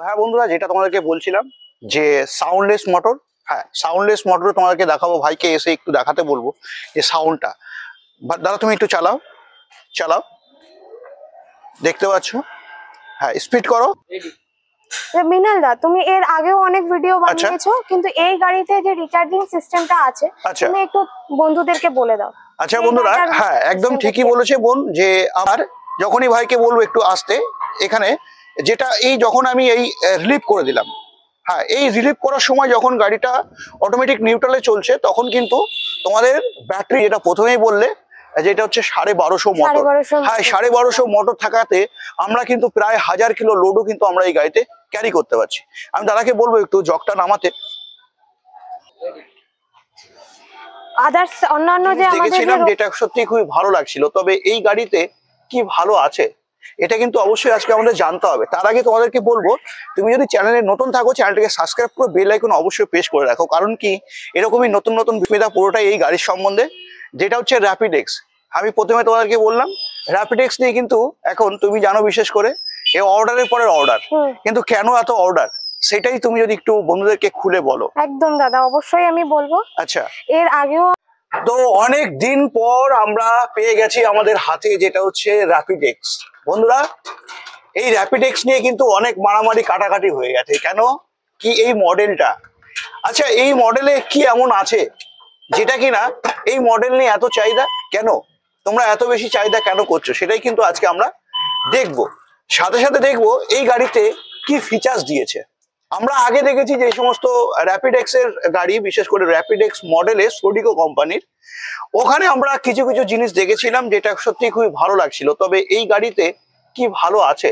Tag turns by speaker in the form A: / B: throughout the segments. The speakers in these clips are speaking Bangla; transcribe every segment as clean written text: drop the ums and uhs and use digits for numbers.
A: হ্যাঁ বন্ধুরা, যেটা তোমাদেরকে বলছিলাম যে সাউন্ডলেস মোটর, হ্যাঁ সাউন্ডলেস মোটর তোমাদেরকে দেখাবো। ভাইকে এসে একটু দেখাতে বলবো যে সাউন্ডটা। দাদা তুমি একটু চালাও চালাও, দেখতে পাচ্ছ? হ্যাঁ স্পিড করো।
B: মিনাল দা, তুমি এর আগেও অনেক ভিডিও বানিয়েছো, কিন্তু এই গাড়িতে যে রিচার্জিং সিস্টেমটা আছে তুমি একটু বন্ধুদেরকে বলে দাও।
A: আচ্ছা বন্ধুরা, হ্যাঁ একদম ঠিকই বলেছে বোন, যে আমার যখনই ভাইকে বলবো একটু আসতে এখানে, যেটা এই যখন আমি এই রিলিভ করে দিলাম, হ্যাঁ এই রিলিভ করার সময় যখন গাড়িটা অটোমেটিক নিউট্রালে চলছে, তখন কিন্তু তোমাদের ব্যাটারি, যেটা প্রথমেই বললে যেটা হচ্ছে 1250 মোটর, হ্যাঁ 1250 মোটর থাকাতে আমরা কিন্তু প্রায় 1000 কিলো লোডও কিন্তু আমরা এই গাড়িতে ক্যারি করতে পারছি। আমি দাদাকে বলবো একটু জগটা নামাতে।
B: আদার্স অন্যান্য যে
A: দেখেছিলাম যেটা সত্যি খুবই ভালো লাগছিল, তবে এই গাড়িতে কি ভালো আছে এটা কিন্তু অবশ্যই আজকে আমাদের জানতে হবে। তার আগে তোমাদেরকে বলবো, তুমি যদি চ্যানেলে নতুন থাকো চ্যানেলটাকে সাবস্ক্রাইব করে বেল আইকন অবশ্যই প্রেস করে রাখো, কারণ কি এরকমই নতুন নতুন বিস্মিতা পুরোটাই এই গাড়ির সম্বন্ধে, যেটা হচ্ছে র্যাপিড এক্স। আমি প্রথমে তোমাদেরকে বললাম র্যাপিড এক্স নিয়ে কিন্তু এখন তুমি জানো, বিশেষ করে এই অর্ডারের পরের অর্ডার, কিন্তু কেন এত অর্ডার সেটাই তুমি যদি একটু বন্ধুদেরকে খুলে বলো।
B: একদম দাদা, অবশ্যই আমি বলবো।
A: আচ্ছা,
B: এর আগেও
A: তো অনেক দিন পর আমরা পেয়ে গেছি আমাদের হাতে, যেটা হচ্ছে র্যাপিড এক্স। বন্ধুরা, এই র্যাপিড এক্স নিয়ে কিন্তু অনেক মারামারি কাটাকাটি হয়ে গেছে। কেন কি এই মডেলটা, আচ্ছা এই মডেলে কি এমন আছে যেটা কিনা এই মডেল নিয়ে এত চাহিদা, কেন তোমরা এত বেশি চাহিদা কেন করছো, সেটাই কিন্তু আজকে আমরা দেখবো। সাথে সাথে দেখবো এই গাড়িতে কি ফিচার্স দিয়েছে। আমরা আগে দেখেছি যে সমস্ত র্যাপিড এক্স এর গাড়ি, বিশেষ করে র্যাপিড এক্স মডেলে সোডিকো কোম্পানির, ওখানে আমরা কিছু কিছু জিনিস দেখেছিলাম যেটা সত্যি খুবই ভালো লাগছিল। তবে এই গাড়িতে কি ভালো আছে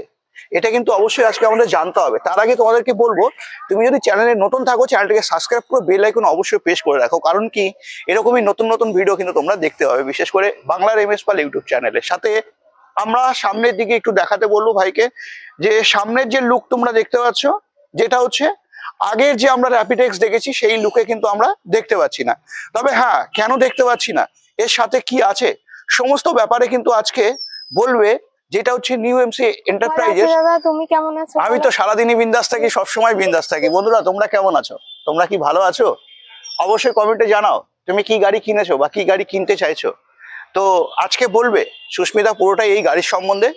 A: এটা কিন্তু অবশ্যই আজকে আমাদের জানতে হবে। তার আগে তোমাদেরকে বলবো, তুমি যদি চ্যানেলে নতুন থাকো চ্যানেলটাকে সাবস্ক্রাইব করে বেল আইকন অবশ্যই প্রেস করে রাখো, কারণ কি এরকমই নতুন নতুন ভিডিও কিন্তু তোমরা দেখতে পাবে, বিশেষ করে বাংলার এমএস পাল ইউটিউব চ্যানেলের সাথে। আমরা সামনের দিকে একটু দেখাতে বলবো ভাইকে, যে সামনের যে লুক তোমরা দেখতে পাচ্ছ, যেটা হচ্ছে আগের যে আমরা র্যাপিড এক্স দেখেছি সেই লুকে কিন্তু আমরা দেখতে পাচ্ছি না। তবে হ্যাঁ, কেন দেখতে পাচ্ছি না, এর সাথে কি আছে, সমস্ত ব্যাপারে কিন্তু আজকে বলবে, যেটা হচ্ছে নিউ এমসি এন্টারপ্রাইজেস।
B: তুমি কেমন আছো?
A: আমি তো সারাদিনই বিন্দাস থাকি, সবসময় বিন্দাস থাকি। বন্ধুরা তোমরা কেমন আছো, তোমরা কি ভালো আছো? অবশ্যই কমেন্টে জানাও তুমি কি গাড়ি কিনেছো বা কি গাড়ি কিনতে চাইছো। তো আজকে বলবে সুস্মিতা পুরোটাই এই গাড়ির সম্বন্ধে,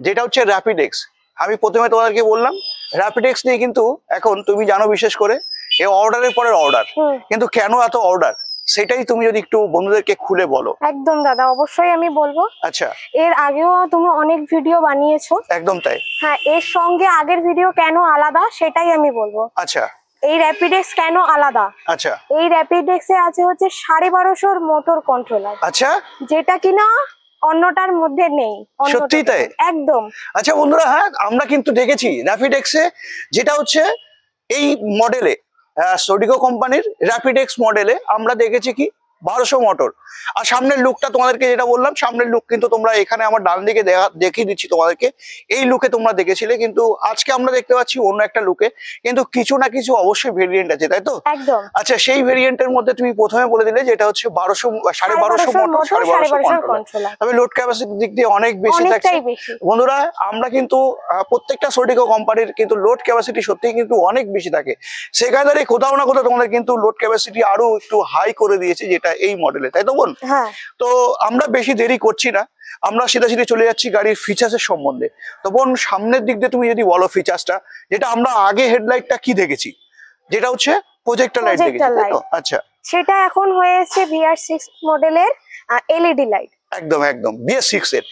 A: যেটা হচ্ছে র্যাপিড এক্স। আমি প্রথমে তোমাদেরকে বললাম র্যাপিড এক্স নিয়ে কিন্তু এখন তুমি জানো, বিশেষ করে এই অর্ডারের পরের অর্ডার, কিন্তু কেন এত অর্ডার সেটাই তুমি যদি একটু বন্ধুদেরকে খুলে বলো।
B: একদম দাদা, অবশ্যই আমি বলবো।
A: আচ্ছা,
B: এর আগেও তুমি অনেক ভিডিও বানিয়েছো।
A: একদম তাই।
B: হ্যাঁ, এর সঙ্গে আগের ভিডিও কেন আলাদা সেটাই আমি বলবো।
A: আচ্ছা,
B: এই র্যাপিড এক্স কেন আলাদা?
A: আচ্ছা,
B: এই র্যাপিড এক্সে আছে হচ্ছে 1250 মোটর কন্ট্রোলার।
A: আচ্ছা,
B: যেটা কিনা অন্যটার মধ্যে নেই।
A: সত্যি তাই?
B: একদম।
A: আচ্ছা বন্ধুরা, হ্যাঁ আমরা কিন্তু দেখেছি র্যাপিড এক্সে, যেটা হচ্ছে এই মডেলে সোডিকো কোম্পানির র্যাপিড এক্স মডেলে আমরা দেখেছি কি 1200 মোটর। আর সামনের লুকটা তোমাদেরকে যেটা বললাম, সামনের লুক কিন্তু তোমরা এখানে আমার ডান দিকে দেখিয়ে দিচ্ছি তোমাদেরকে, এই লুকে তোমরা দেখেছিলে, কিন্তু আজকে আমরা দেখতে পাচ্ছি অন্য একটা লুকে। কিন্তু কিছু না কিছু অবশ্যই ভেরিয়েন্ট আছে, তাই তো?
B: একদম।
A: আচ্ছা, সেই ভেরিয়েন্টের মধ্যে তুমি প্রথমে বলে দিলে যেটা হচ্ছে 1250 মোটর, 1250 কন্ট্রোলার, তবে লোড ক্যাপাসিটির দিক দিয়ে অনেক বেশি থাকছে। বন্ধুরা, আমরা কিন্তু প্রত্যেকটা সোডিকো কোম্পানির কিন্তু লোড ক্যাপাসিটি সত্যিই কিন্তু অনেক বেশি থাকে। সেখানে দাঁড়িয়ে কোথাও না কোথাও তোমাদের কিন্তু লোড ক্যাপাসিটি আরো একটু হাই করে দিয়েছে, যেটা এই মডেলে, তাই তো বোন? তো আমরা বেশি দেরি করছি না, আমরা সিধা চলে যাচ্ছি গাড়ির ফিচার্সের সম্বন্ধে। তো বোন, সামনের দিক দিয়ে তুমি যদি বলো ফিচার্সটা, যেটা আমরা আগে হেডলাইটটা কি দেখেছি, যেটা হচ্ছে প্রজেক্টর লাইট দেখেছি, তাই তো? আচ্ছা,
B: সেটা এখন হয়ে এসেছে VR6 মডেলের এলইডি লাইট।
A: একদম একদম BS6 এর।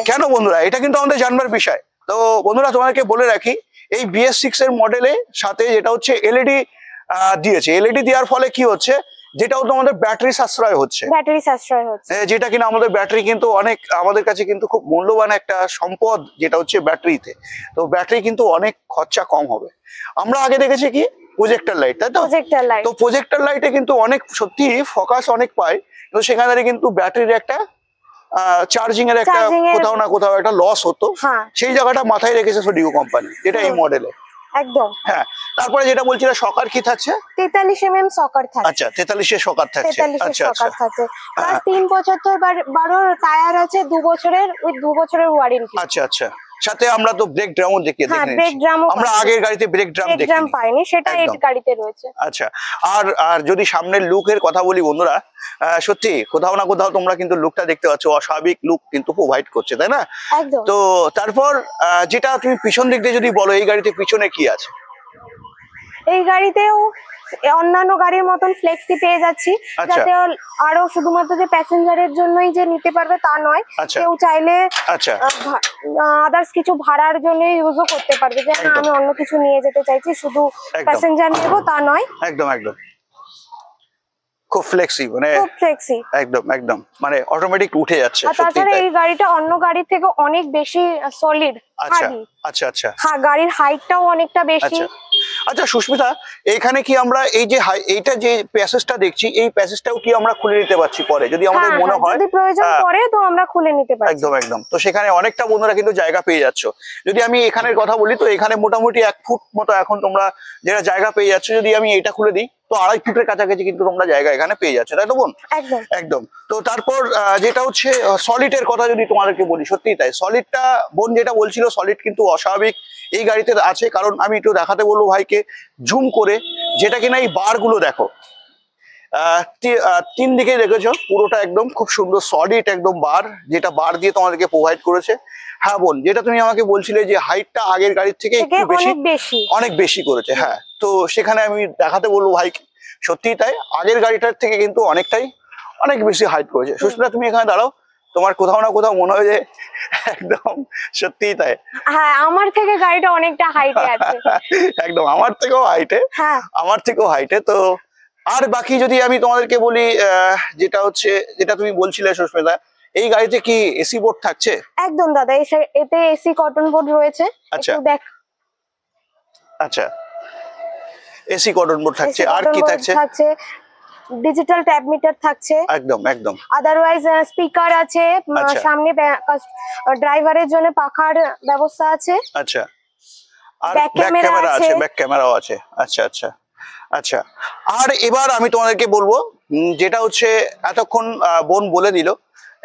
A: কেন বন্ধুরা, এটা কিন্তু আমাদের জানবার বিষয়। তো বন্ধুরা তোমাদেরকে বলে রাখি, এই BS6 এর মডেলের সাথে যেটা হচ্ছে এলইডি দিয়েছে। এলইডি দেওয়ার ফলে কি হচ্ছে, যেটাও তো আমাদের ব্যাটারি সাশ্রয় হচ্ছে, যেটা কিনা আমাদের ব্যাটারি কিন্তু অনেক, আমাদের কাছে কিন্তু খুব মূল্যবান একটা সম্পদ, যেটা হচ্ছে ব্যাটারিতে। তো ব্যাটারি কিন্তু অনেক খরচা কম হবে। আমরা আগে দেখেছি কি প্রজেক্টর লাইট, তাই তো? তো প্রজেক্টর লাইটে কিন্তু অনেক সত্যি ফোকাস অনেক পায়, কিন্তু সেখানে কিন্তু ব্যাটারির একটা চার্জিং এর একটা কোথাও না কোথাও একটা লস হতো। সেই জায়গাটা মাথায় রেখেছে সোডিকো কোম্পানি, যেটা এই মডেলে।
B: একদম।
A: হ্যাঁ, তারপরে যেটা বলছিলা সকার কি থাকছে?
B: 43 mm সকার থাকছে।
A: আচ্ছা, 43 এর সকার থাকছে। আচ্ছা আচ্ছা,
B: প্লাস 375 12 টায়ার আছে, 2 বছরের, ওই 2 বছরের ওয়ারেন্টি।
A: আচ্ছা আচ্ছা, সাথে আমরা তো ব্রেক ড্রামও দেখে আমরা আগের গাড়িতে ব্রেক ড্রাম
B: পাইনি, সেটা এই গাড়িতে রয়েছে।
A: আচ্ছা, আর যদি সামনের লুকের কথা বলি বন্ধুরা, সত্যি কোথাও না কোথাও তোমরা কিন্তু লুকটা দেখতে পাচ্ছ, অস্বাভাবিক লুক কিন্তু প্রোভাইড করছে, তাই না? তো তারপর যেটা তুমি পিছন দিক দিয়ে যদি বলো, এই গাড়িতে পিছনে কি আছে?
B: এই গাড়িতেও অন্যান্য গাড়ির মতন ফ্লেক্সি পেয়ে যাচ্ছি, যাতে আরো শুধুমাত্র যে প্যাসেঞ্জারের জন্যই যে নিতে পারবে তা নয়, কেউ চাইলে আদার্স কিছু ভাড়ার জন্য ইউজও করতে পারবে, যে আমি অন্য কিছু নিয়ে যেতে চাইছি, শুধু প্যাসেঞ্জার নেব তা নয়।
A: একদম একদম খুব ফ্লেক্সি, মানে
B: খুব ফ্লেক্সি,
A: একদম মানে অটোমেটিক উঠে যাচ্ছে।
B: তাছাড়া এই গাড়িটা অন্য গাড়ি থেকে অনেক বেশি সলিড।
A: আচ্ছা,
B: হ্যাঁ, গাড়ির হাইটটাও অনেকটা বেশি।
A: আচ্ছা সুস্মিতা, এখানে কি আমরা এই যে এইটা যে প্যাসেজটা দেখছি, এই প্যাসেজটাও কি আমরা খুলে নিতে পারছি পরে, যদি আমাদের মনে হয়,
B: যদি প্রয়োজন পড়ে তো আমরা খুলে নিতে পারি?
A: একদম। তো সেখানে অনেকটা বন্ধুরা কিন্তু জায়গা পেয়ে যাচ্ছ। যদি আমি এখানের কথা বলি, তো এখানে মোটামুটি 1 ফুট মতো এখন তোমরা যেটা জায়গা পেয়ে যাচ্ছ। যদি আমি এটা খুলে দিই, তো 2.5 ফুটের কাছাকাছি কিন্তু তোমরা জায়গা এখানে পেয়ে যাচ্ছ, তাই তো বোন? একদম। তো তারপর যেটা হচ্ছে সলিডের কথা যদি তোমাদেরকে বলি, সত্যি তাই, সলিডটা বোন যেটা বলছিল, সলিড কিন্তু অস্বাভাবিক এই গাড়িতে আছে। কারণ আমি একটু দেখাতে বলবো ভাইকে জুম করে, যেটা কিনা এই বার গুলো দেখো, 3 দিকে দেখেছো, পুরোটা একদম খুব সুন্দর সলিড একদম বার, যেটা বার দিয়ে তোমাদেরকে প্রোভাইড করেছে। হ্যাঁ বোন, যেটা তুমি আমাকে বলছিলে যে হাইটটা আগের গাড়ির থেকে একটু অনেক বেশি করেছে। হ্যাঁ, তো সেখানে আমি দেখাতে বলবো ভাইকে, সত্যি তাই, আগের গাড়িটার থেকে কিন্তু অনেক বেশি হাইট করেছে। সুস্মিতা, তুমি এখানে দাঁড়াও, তোমার কোথাও না কোথাও মনে হয় যে একদম সত্যিই তাই।
B: হ্যাঁ, আমার থেকে গাড়িটা অনেকটা হাইটে আছে।
A: একদম, আমার থেকেও হাইটে। তো আর বাকি যদি আমি তোমাদেরকে বলি, যেটা তুমি বলছিলে সুস্মিতা, এই গাড়িতে কি এসি বোর্ড থাকছে?
B: একদম দাদা, এতে এসি কটন বোর্ড রয়েছে।
A: আচ্ছা, এসি কটন বোর্ড থাকছে। আর কি থাকছে?
B: ডিজিটাল ট্যাব মিটার থাকছে।
A: একদম।
B: আদারওয়াইজ স্পিকার আছে, সামনে ড্রাইভারের জন্য পাখার ব্যবস্থা আছে।
A: আচ্ছা, আর ব্যাক ক্যামেরাও আছে। আচ্ছা। আর এবার আমি তোমাদেরকে বলবো, যেটা হচ্ছে এতক্ষণ বোন বলে দিল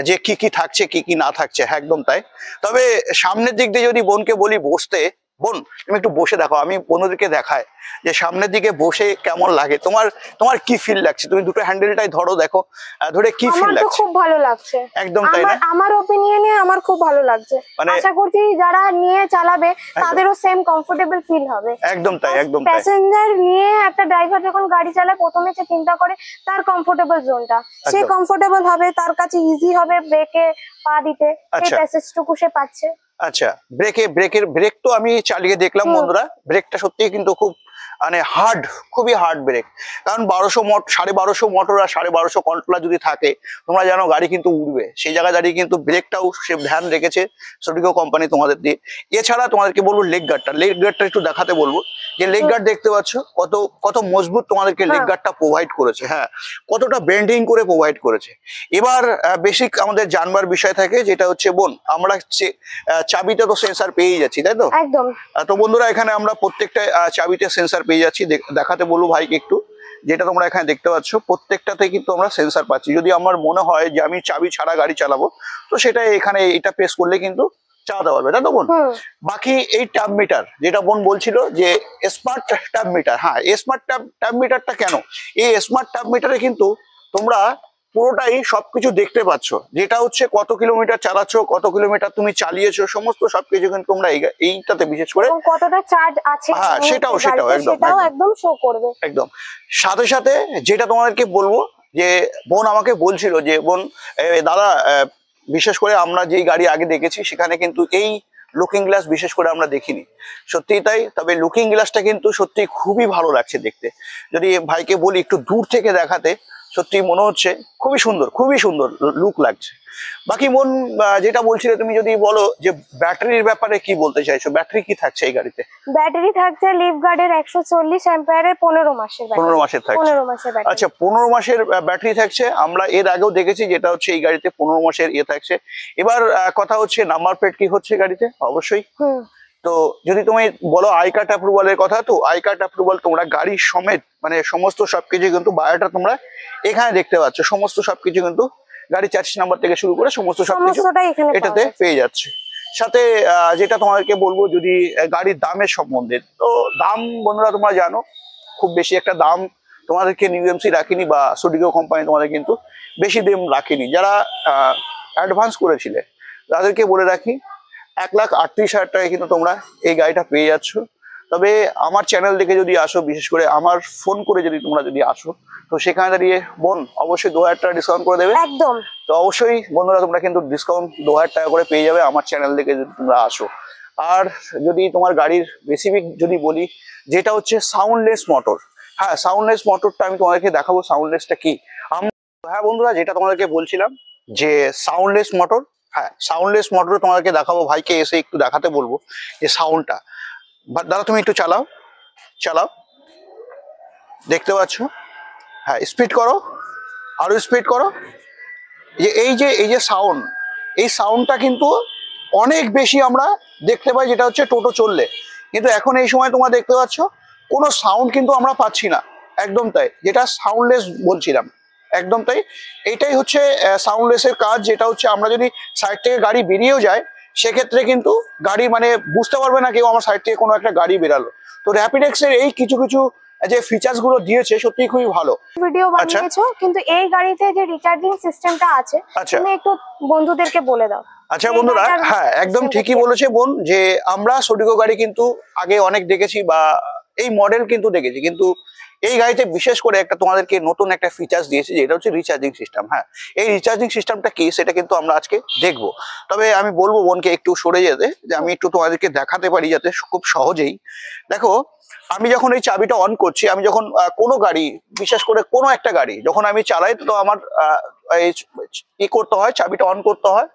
A: যে কি কি থাকছে, কি কি না থাকছে। হ্যাঁ, একদম তাই। তবে সামনের দিক দিয়ে যদি বোনকে বলি বসতে, বোন তুমি একটু বসে দেখো, আমি বন্ধুদেরকে দেখাই যে সামনের দিকে বসে কেমন লাগে, তোমার কি ফিল লাগছে। তুমি দুটো হ্যান্ডেলটাই ধরো, দেখো ধরে কি ফিল লাগছে?
B: আমার তো খুব ভালো লাগছে।
A: একদম তাই না?
B: আমার অপিনিয়নে আমার খুব ভালো লাগছে। আশা করছি যারা নিয়ে চালাবে তাদেরও সেম কমফোর্টেবল ফিল হবে।
A: একদম তাই।
B: প্যাসেঞ্জার নিয়ে একটা ড্রাইভার যখন গাড়ি চালায়, প্রথমে সে চিন্তা করে তার কমফোর্টেবল জোনটা, সে কমফোর্টেবল হবে, তার কাছে ইজি হবে ব্রেকে পা দিতে, এই প্যাসেজটুকু সে পাচ্ছে।
A: আচ্ছা, ব্রেক তো আমি চালিয়ে দেখলাম বন্ধুরা, ব্রেকটা সত্যি কিন্তু খুব মানে খুবই হার্ড ব্রেক। কারণ 1250 মোটর আর 1250 কন্ট্রোলার যদি থাকে, তোমরা জানো গাড়ি কিন্তু উঠবে। সেই জায়গায় দাঁড়িয়ে কিন্তু ব্রেকটাও সে ধ্যান রেখেছে সঠিক কোম্পানি তোমাদের দিয়ে। এছাড়া তোমাদেরকে বলবো লেগ গার্ডটা একটু দেখাতে বলবো, যে লেগ গার্ড দেখতে পাচ্ছ কত মজবুত তোমাদেরকে লেগ গার্ডটা প্রোভাইড করেছে। হ্যাঁ, কতটা বেন্ডিং করে প্রোভাইড করেছে। এবার বেসিক আমাদের জানবার বিষয় থাকে, যেটা হচ্ছে বোন, আমরা চাবিতে তো সেন্সার পেয়ে যাচ্ছি, তাই তো?
B: একদম।
A: তো বন্ধুরা, এখানে আমরা প্রত্যেকটা চাবিতে সেন্সার পেয়ে যাচ্ছি। দেখাতে বলবো ভাইকে একটু, যেটা তোমরা এখানে দেখতে পাচ্ছ, প্রত্যেকটাতে কিন্তু আমরা সেন্সার পাচ্ছি। যদি আমার মনে হয় যে আমি চাবি ছাড়া গাড়ি চালাবো, তো সেটা এখানে এটা প্রেস করলে কিন্তু চালাতে পারবে, তাই তো বোন? বাকি এই ট্যাব মিটার, যেটা বোন বলছিল যে স্মার্ট ট্যাব মিটার, হ্যাঁ, স্মার্ট ট্যাব মিটারটা কেন? এই স্মার্ট ট্যাব মিটারে কিন্তু তোমরা পুরোটাই সবকিছু দেখতে পাচ্ছ, যেটা হচ্ছে কত কিলোমিটার চালাচ্ছ, কত কিলোমিটার তুমি চালিয়েছো, সমস্ত সবকিছু কিন্তু তোমরা এইটাতে বিশেষ করে
B: কতটা চার্জ আছে,
A: হ্যাঁ সেটাও
B: একদম শো করবে।
A: একদম। সাথে যেটা তোমাদেরকে বলবো, যে বোন আমাকে বলছিল যে বোন দাদা, বিশেষ করে আমরা যেই গাড়ি আগে দেখেছি সেখানে কিন্তু এই লুকিং গ্লাস বিশেষ করে আমরা দেখিনি। সত্যিই তাই। তবে লুকিং গ্লাসটা কিন্তু সত্যি খুবই ভালো লাগছে দেখতে। যদি ভাইকে বলি একটু দূর থেকে দেখাতে, সত্যি মনে হচ্ছে খুবই সুন্দর লুক লাগছে। বাকি মন যেটা বলছিলে, তুমি যদি বলো যে ব্যাটারির ব্যাপারে কি বলতে চাইছো, ব্যাটারি কি থাকছে এই গাড়িতে?
B: ব্যাটারি থাকছে লিফগার্ডের 140 অ্যাম্পিয়ারের 15 মাসের থাকছে। 15 মাসের ব্যাটারি।
A: আচ্ছা, 15 মাসের ব্যাটারি থাকছে। আমরা এর আগেও দেখেছি, যেটা হচ্ছে এই গাড়িতে 15 মাসের থাকছে। এবার কথা হচ্ছে নাম্বার প্লেট কি হচ্ছে গাড়িতে, অবশ্যই। তো যদি তুমি বলো আই কার্ড অ্যাপ্রুভালের কথা, তো আই কার্ড অ্যাপ্রুভাল তোমরা গাড়ির সমেত, মানে সমস্ত সবকিছু কিন্তু বায়োটা তোমরা এখানে দেখতে পাচ্ছ। সমস্ত সবকিছু কিন্তু গাড়ি চার্জ নাম্বার থেকে শুরু করে সমস্ত সবকিছু এটাতে পেয়ে যাচ্ছে। সাথে যেটা তোমাদেরকে বলবো যদি গাড়ির দামের সম্বন্ধে, তো দাম বন্ধুরা তোমরা জানো খুব বেশি একটা দাম তোমাদেরকে নিউ এমসি রাখিনি বা সোডিগো কোম্পানি তোমাদের কিন্তু বেশি দাম রাখিনি। যারা অ্যাডভান্স করেছিলে তাদেরকে বলে রাখি 1,38,000 টাকায় কিন্তু তোমরা এই গাড়িটা পেয়ে যাচ্ছ। তবে আমার চ্যানেল দেখে যদি আসো, বিশেষ করে আমার ফোন করে যদি তোমরা যদি আসো, তো সেখানে দাঁড়িয়ে বোন অবশ্যই 2,000 টাকা ডিসকাউন্ট করে দেবে
B: একদম।
A: তো অবশ্যই বন্ধুরা তোমরা কিন্তু ডিসকাউন্ট 2,000 টাকা করে পেয়ে যাবে আমার চ্যানেল দেখে যদি তোমরা আসো। আর যদি তোমার গাড়ির বেসিক যদি বলি, যেটা হচ্ছে সাউন্ডলেস মোটর। হ্যাঁ, সাউন্ডলেস মোটরটা আমি তোমাদেরকে দেখাবো সাউন্ডলেসটা কি। হ্যাঁ বন্ধুরা, যেটা তোমাদেরকে বলছিলাম যে সাউন্ডলেস মোটর, হ্যাঁ সাউন্ডলেস মোটর তোমাদেরকে দেখাবো। ভাইকে এসে একটু দেখাতে বলবো যে সাউন্ডটা। দাদা তুমি একটু চালাও, চালাও, দেখতে পাচ্ছ? হ্যাঁ, স্পিড করো, আরো স্পিড করো। এই যে সাউন্ড, এই সাউন্ডটা কিন্তু অনেক বেশি আমরা দেখতে পাই যেটা হচ্ছে টোটো চললে, কিন্তু এখন এই সময় তোমরা দেখতে পাচ্ছ কোনো সাউন্ড কিন্তু আমরা পাচ্ছি না। একদম তাই, যেটা সাউন্ডলেস বলছিলাম, একদম তাই। এইটাই হচ্ছে সাউন্ডলেসের কাজ, যেটা হচ্ছে আমরা যদি সাইড থেকে গাড়ি বেরিয়েও যায় সেক্ষেত্রে কিন্তু গাড়ি মানে বুঝতে পারবে না কেউ আমার সাইড থেকে কোনো একটা গাড়ি বেরালো। তো র্যাপিডেক্সের এই কিছু কিছু যে ফিচার্স গুলো দিয়েছে সত্যি খুবই ভালো।
B: ভিডিও বানিয়েছো, কিন্তু এই গাড়িতে যে রিচার্জিং সিস্টেমটা আছে তুমি একটু বন্ধুদেরকে বলে দাও।
A: আচ্ছা বন্ধুরা, হ্যাঁ একদম ঠিকই বলেছে বোন, যে আমরা সোডিগো গাড়ি কিন্তু আগে অনেক দেখেছি বা এই মডেল কিন্তু দেখেছি, কিন্তু এই গাড়িতে বিশেষ করে একটা তোমাদেরকে নতুন একটা ফিচার্স দিয়েছে যেটা হচ্ছে রিচার্জিং সিস্টেম। হ্যাঁ, এই রিচার্জিং সিস্টেমটা কি সেটা কিন্তু আমরা আজকে দেখবো। তবে আমি বলবো বোনকে একটু সরে যেতে, যে আমি একটু তোমাদেরকে দেখাতে পারি যাতে খুব সহজেই। দেখো, আমি যখন এই চাবিটা অন করছি, আমি যখন কোনো গাড়ি, বিশেষ করে কোনো একটা গাড়ি যখন আমি চালাই, তো আমার কি করতে হয়, চাবিটা অন করতে হয়,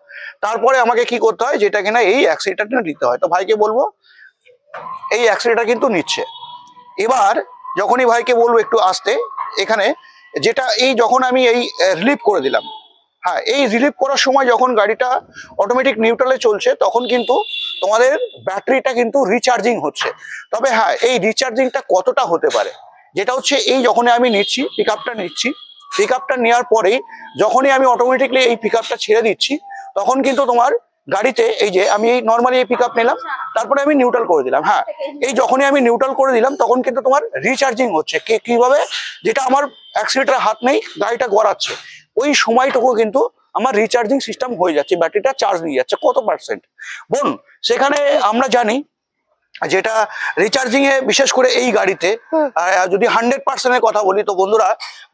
A: তারপরে আমাকে কি করতে হয়, যেটা কিনা এই অ্যাক্সিলেটরটা নিতে হয়। তো ভাইকে বলবো এই অ্যাক্সিলেটর কিন্তু নিচ্ছে। এবার যখনই ভাইকে বলবো একটু আসতে, এখানে যেটা এই যখন আমি এই রিলিভ করে দিলাম, হ্যাঁ এই রিলিভ করার সময় যখন গাড়িটা অটোমেটিক নিউট্রালে চলছে, তখন কিন্তু তোমাদের ব্যাটারিটা কিন্তু রিচার্জিং হচ্ছে। তবে হ্যাঁ, এই রিচার্জিংটা কতটা হতে পারে, যেটা হচ্ছে এই যখনই আমি নিচ্ছি, পিক আপটা নিচ্ছি, পিক আপটা নেওয়ার পরেই যখনই আমি অটোমেটিকলি এই পিক আপটা ছেড়ে দিচ্ছি, তখন কিন্তু তোমার গাড়িতে এই যে আমি এই নর্মালি এই পিক আপ নিলাম, তারপরে আমি নিউট্রাল করে দিলাম। হ্যাঁ, এই যখনই আমি নিউট্রাল করে দিলাম তখন কিন্তু তোমার রিচার্জিং হচ্ছে। কিভাবে, যেটা আমার অ্যাক্সিলেটরে হাত নেই, গাড়িটা গড়াচ্ছে, ওই সময়টুকু কিন্তু আমার রিচার্জিং সিস্টেম হয়ে যাচ্ছে, ব্যাটারিটা চার্জ নিয়ে যাচ্ছে কত পার্সেন্ট বোন। সেখানে আমরা জানি যেটা রিচার্জিং এ বিশেষ করে এই গাড়িতে যদি 100% কথা বলি, তো বন্ধুরা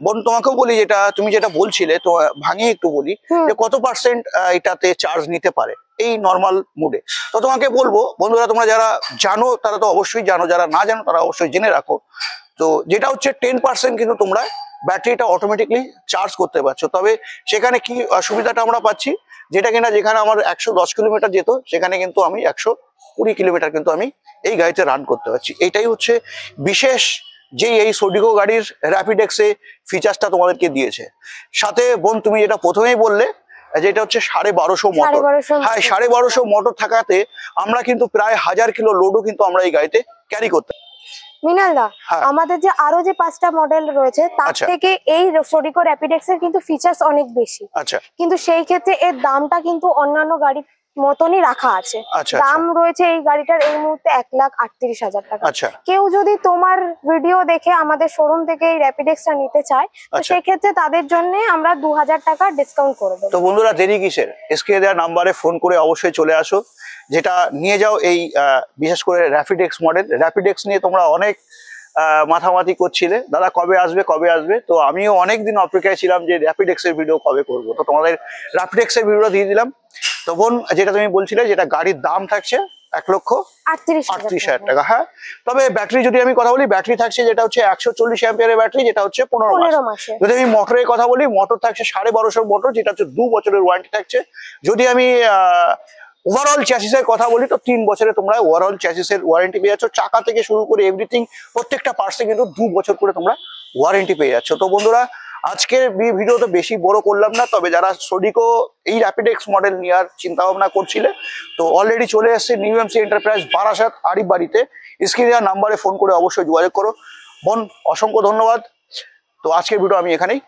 A: বোন তোমাকেও বলি, যেটা তুমি যেটা বলছিলে, তো ভাঙিয়ে একটু বলি যে কত পার্সেন্ট এটাতে চার্জ নিতে পারে এই নর্মাল মুডে। তো তোমাকে বলবো বন্ধুরা, তোমরা যারা জানো তারা তো অবশ্যই জানো, যারা না জানো তারা অবশ্যই জেনে রাখো। তো যেটা হচ্ছে 10% কিন্তু তোমরা ব্যাটারিটা অটোমেটিকলি চার্জ করতে পারছো। তবে সেখানে কি সুবিধাটা আমরা পাচ্ছি, যেটা কিনা যেখানে আমার 110 কিলোমিটার যেত, সেখানে কিন্তু আমি 120 কিলোমিটার কিন্তু আমি এই গাড়িতে রান করতে পারছি। এটাই হচ্ছে বিশেষ যে এই সোডিগো গাড়ির র্যাপিডেক্সে ফিচার্সটা তোমাদেরকে দিয়েছে। সাথে বোন তুমি যেটা প্রথমেই বললে, যেটা হচ্ছে 1250 মোটর। হ্যাঁ, 1250 মোটর থাকাতে আমরা কিন্তু প্রায় 1000 কিলো লোডও কিন্তু আমরা এই গাড়িতে ক্যারি করতে।
B: মিনাল দা, আমাদের যে আরো যে 5টা মডেল রয়েছে তার থেকে এই সোডিগো র্যাপিডেক্স এর কিন্তু ফিচার্স অনেক বেশি। আচ্ছা, কিন্তু সেই ক্ষেত্রে এর দামটা কিন্তু অন্যান্য গাড়ির মতনই রাখা আছে। দাম রয়েছে এই গাড়িটার এই মুহূর্তে 1,38,000 টাকা। কেউ যদি তোমার ভিডিও দেখে আমাদের শোরুম থেকে এই র্যাপিডেক্সটা নিতে চায়, তো সেই ক্ষেত্রে তাদের জন্য আমরা 2000 টাকা ডিসকাউন্ট করে দেব।
A: তো বন্ধুরা দেরি কিসের, স্ক্রিনে দেওয়া নাম্বারে ফোন করে অবশ্যই চলে আসো, যেটা নিয়ে যাও এই বিশেষ করে র্যাপিডেক্স মডেল। র্যাপিডেক্স নিয়ে তোমরা অনেক মাথামাতি করছিলে, দাদা কবে আসবে কবে আসবে। তো আমিও অনেকদিন অপেক্ষায় ছিলাম যে র্যাপিডেক্সের ভিডিও কবে করবো, তো তোমাদের র্যাপিডেক্সের ভিডিও দিয়ে দিলাম। তো বোন যেটা তুমি বলছিলে, যেটা গাড়ির দাম থাকছে 1,38,000 টাকা। হ্যাঁ, তবে ব্যাটারি যদি আমি কথা বলি, ব্যাটারি থাকছে যেটা হচ্ছে 140 অ্যাম্পিয়ারের ব্যাটারি, যেটা হচ্ছে 15 মাস। যদি আমি মোটরের কথা বলি, মোটর থাকছে 1250 মোটর, যেটা হচ্ছে 2 বছরের ওয়ারেন্টি থাকছে। যদি আমি ওভারঅল চ্যাসিসের কথা বলি, তো 3 বছরে তোমরা ওভারঅল চ্যাসিসের ওয়ারেন্টি পেয়ে যাচ্ছ। চাকা থেকে শুরু করে এভরিথিং, প্রত্যেকটা পার্টসে কিন্তু 2 বছর করে তোমরা ওয়ারেন্টি পেয়ে যাচ্ছ। তো বন্ধুরা আজকের ভিডিও তো বেশি বড় করলাম না, তবে যারা সোডিগো এই র্যাপিডেক্স মডেল নেওয়ার চিন্তা ভাবনা করছিলে, তো অলরেডি চলে এসছে new MC enterprise Barasat Arif বাড়িতে। স্ক্রিনে দেওয়া নাম্বারে ফোন করে অবশ্যই যোগাযোগ করো। বোন অসংখ্য ধন্যবাদ। তো আজকের ভিডিও আমি এখানেই